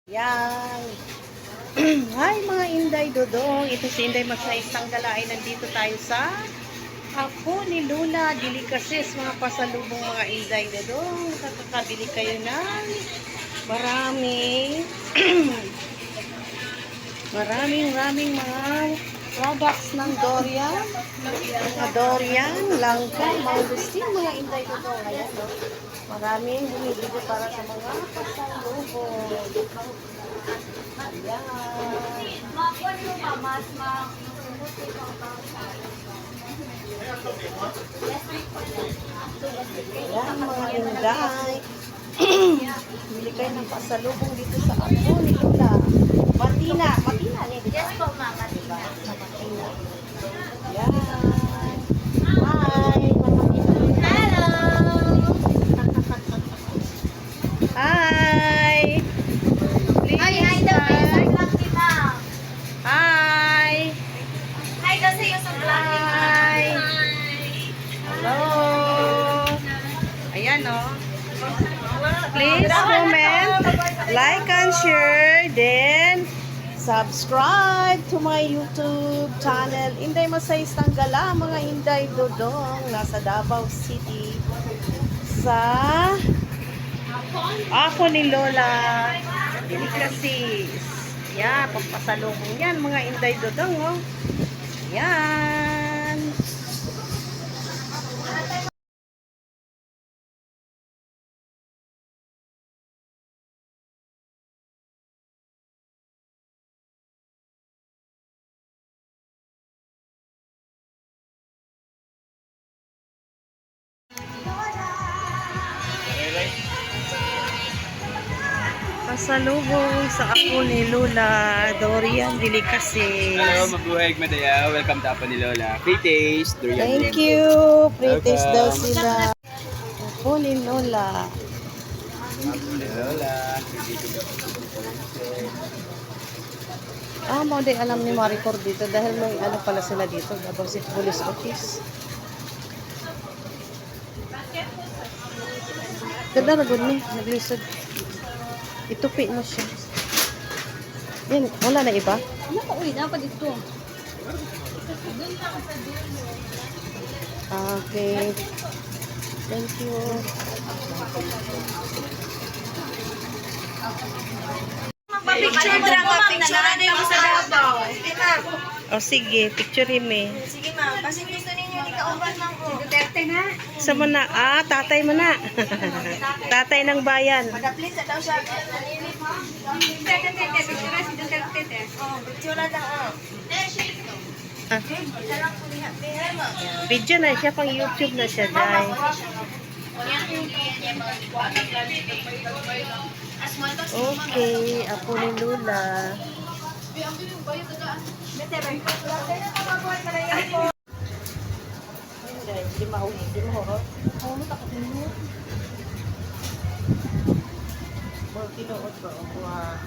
Yan. Hi mga Inday Dodong. Ito si Inday Magsayis Tanggala ay nandito tayo sa Apo ni Lola Delicacies, mga pasalubong mga Inday Dodong. Kakakabili kayo ng maraming maraming mga products ng Dorian. Mga Dorian, langka, mangustin, mga Inday Dodong. Ayan, no? Maraming bumibili para sa mga pasalubong. Ayan. Ayan, mga Inday. Bili kayo ng pasalubong dito sa Apo ni Lola. Matina. Matina, ne? Yes po, ma'am. Matina. Sa Matina. Ayan. Hi. Hello! Hi. Please, Ay, hi daw kayo sa vlog ni ma'am. Hi. Hi daw sa iyo sa vlog ni ma'am. Hi. Hello. Ayan, oh. Please comment, like and share, then subscribe to my YouTube channel. Inday Magsayis Tanggala, mga Inday Dodong, nasa Davao City, sa Apo ni Lola Delicacies. Yan, pagpasalubong yan, mga Inday Dodong, oh. Yan. Pasalubong sa Apo ni Lola Dorian Delicacies. Hello, mabuhay madaya. Welcome to Apo ni Lola. Free taste, durian. Thank you. Pre-taste daw sila. Apo ni Lola. Apo ni Lola. Mo din alam ni Maricor dito dahil may ano pala sila dito. Davao City Police Office. Ganda na good ni. Naglisod. Itupi mo siya. Yan, wala na iba? Uy, dapat ito. Okay. Thank you. Picture mo lang, picture na din sa Davao. Sige ma'am. O sige, picture me. Sige ma'am. Kasi gusto ninyo ni kauban lang ko. Duterte na. Sa mo na? Tatay mo na. Tatay ng bayan. Madaplit sa daw siya. Duterte, picture si Duterte. Oh, picture na lang oh. Ah, Isa lang po niya. Pero ma'am. video na siya, pang YouTube na siya, dai. Okay, Apo ni Lola. Hindi mahuli, hindi mahorot. Mga tinuot ba? Wow.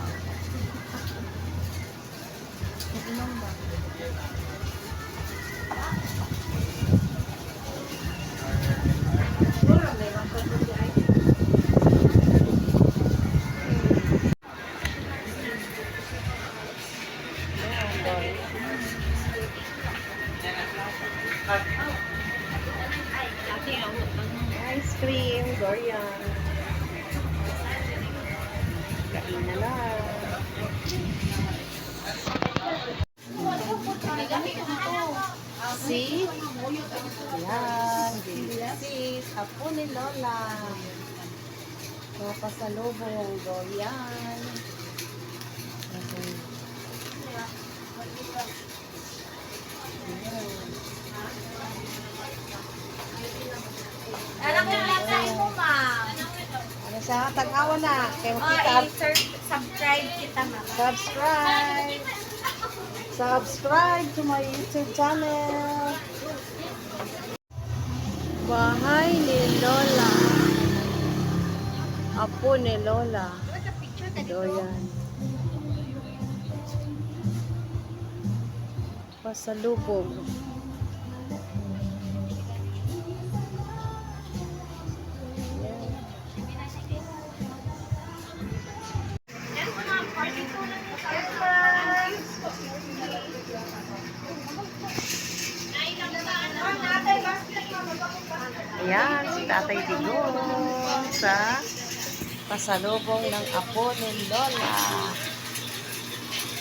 Ice cream, Dorian. Kain na lang. See? Yan, Delicacies. Apo ni Lola. Mga pasalubong, Dorian. Okay. Alam mo lang sa imo, ma'am. Ano siya? Tag-awa na. Kaya Oh, makita. subscribe kita, ma'am. Subscribe. Subscribe to my YouTube channel. Bahay ni Lola. Apo ni Lola. Doyan. Pasalubong. Tatay Digong sa pasalubong ng apo ni Lola.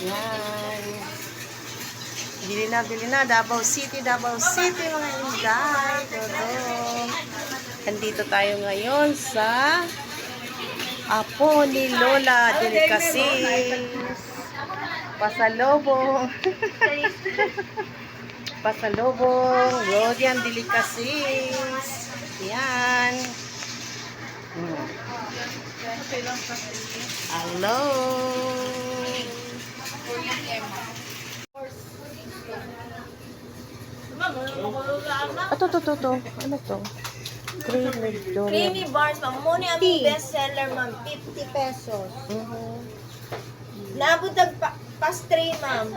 Yan. Bili na. Davao City, mga inday. Dodong. Andito tayo ngayon sa apo ni Lola Delicacies. Pasalubong. Pasalubong. Rodian Delicacies. Yan. Hello. To. Ano to? Creamy donut. Creamy bars, ma'am. Muna ang best seller, ma'am. 50 pesos. Naabot ang pastry, ma'am.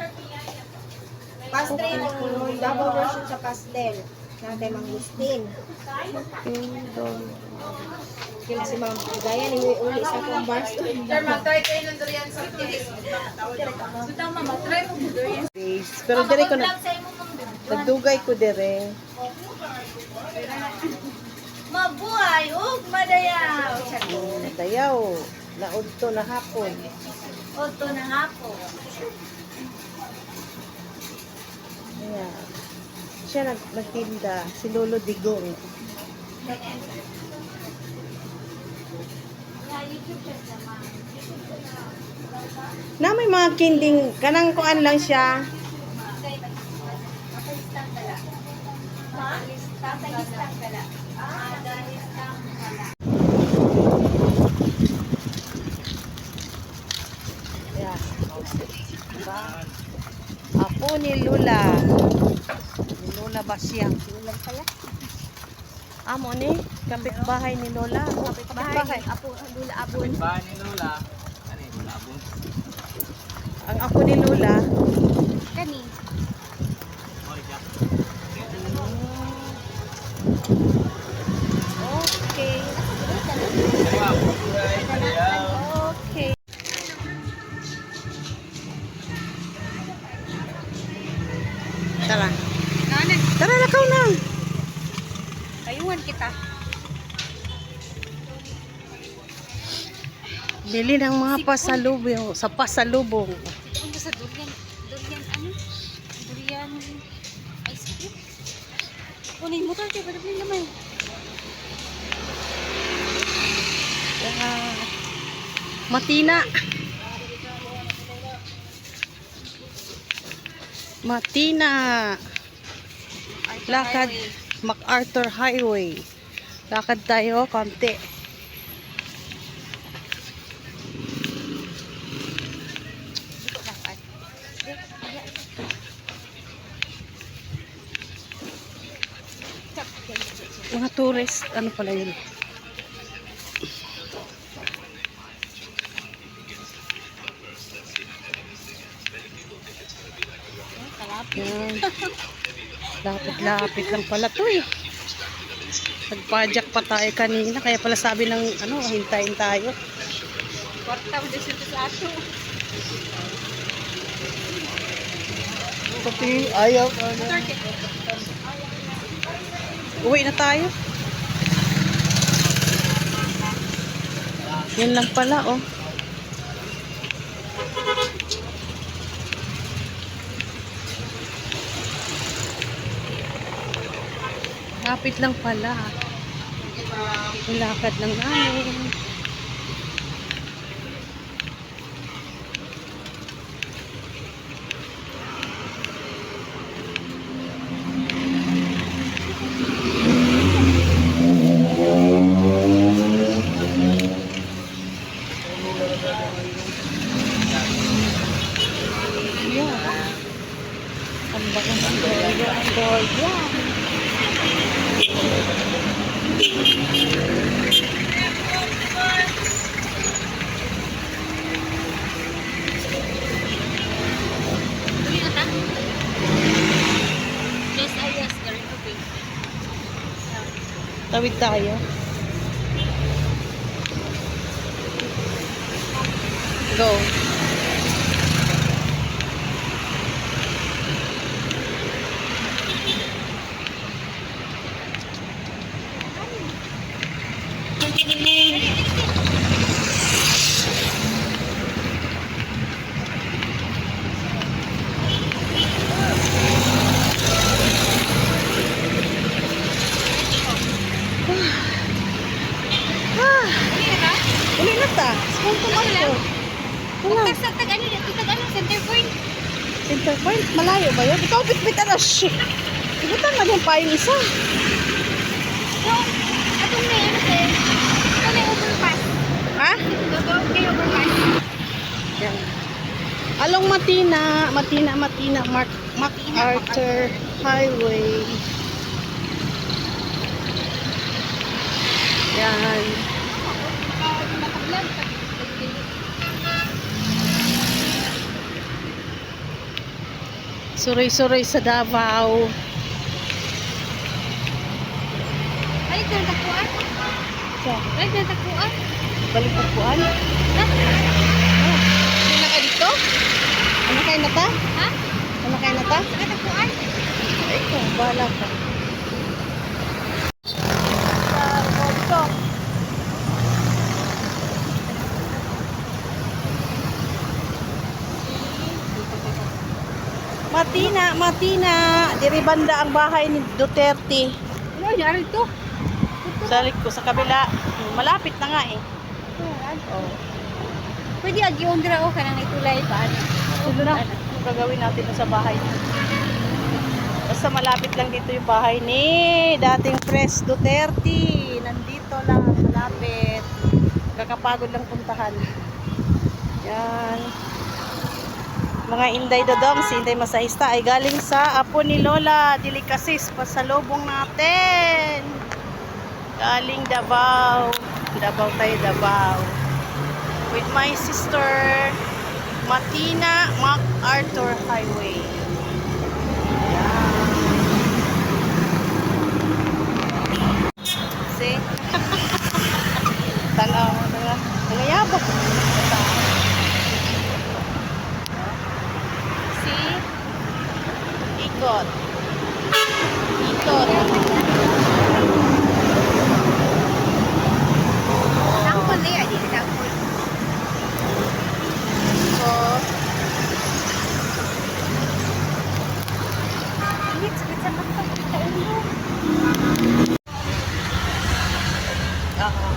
Pastry ng double version sa pastel. Natin mangustin. Creamy donut. Kaya si ma'am, gaya ni uli sa akong bars. Sir, matry kayo ng durian sa tilis. Suta, mama, try mo ng durian. Base. Pero dire ko na. Nagdugay ko dire. Mabuhay, madayaw. Dayaw. Naudto na hapon. Oto na nga po. Ayan. Siya nagtinda. Si Lolo Digong. Na may mga kinding. Kanang kuan lang siya. Ayan. Diba? Apo ni Lula. Ni Lola Basyang. Lula pala. Amo ni kapitbahay ni Lola. Kapitbahay. Apo, Lula Abon. Bahan ni Lola. Ano yung Lola Abon? Ang apo ni Lola. Kani. Okay. Okay. Tara. Tara na kau na. Kayuhan kita. Bili ng mga pasalubong sa pasalubong. Ano sa durian? Durian ice cream? Kunin mo tayo, ba't na naman? Matina. Matina. Lakad MacArthur Highway. Lakad tayo konti. Mga tourist, ano pala yun? Yan. Lapit-lapit lang pala to eh. Nagpadyak pa tayo kanina, kaya pala sabi ng ano, hintayin tayo. Kwarta mo dito sa ato. Pati ayaw. Uwi na tayo. Yan lang pala oh. Lapit lang pala. Ilakad lang namin. Ang bagang Andoya. Tawid tayo. Go. dili na ta. Small tomato. Wala. Sa tag-ano dito, tag-ano, center point. Center point, malayo ba yun? Ikaw, bit-bit na shit. Ibutan na yung payong isa. So, atong may ano sir, ito may overpass. Ha? Ito may overpass. Yan. Along Matina, MacArthur Highway. Yan. Mataglan. Suroy-suroy sa Davao. Balik na takuan. So, Balik na takuan. balik upuan. Ha? Ano ka dito? Ano kayo na ta? Ha? Ano kayo na ta? Saka takuan. Ay, ikaw, bahala ka. Matina. Diri banda ang bahay ni Duterte. Ano nangyari to? Salik ko sa kabila. Malapit na nga eh. Oh. Pwede agi ondra o kanang itulay pa ano. Ito na. Ang gagawin natin sa bahay. Basta malapit lang dito yung bahay ni dating Pres Duterte. Nandito lang, malapit. Kakapagod lang puntahan. Yan. Mga Inday Dodong, si Inday Masahista ay galing sa apo ni Lola. Delicacies, pasalubong natin. Galing Davao. Davao tayo, Davao. With my sister, Matina MacArthur Highway. Yan. See? Tanaw mo na. Nangayabak. See? Ikot. Ikot. Tangkol na yan, hindi tangkol. Ikot. Init, sakit sa mata. Sa ulo. Aha.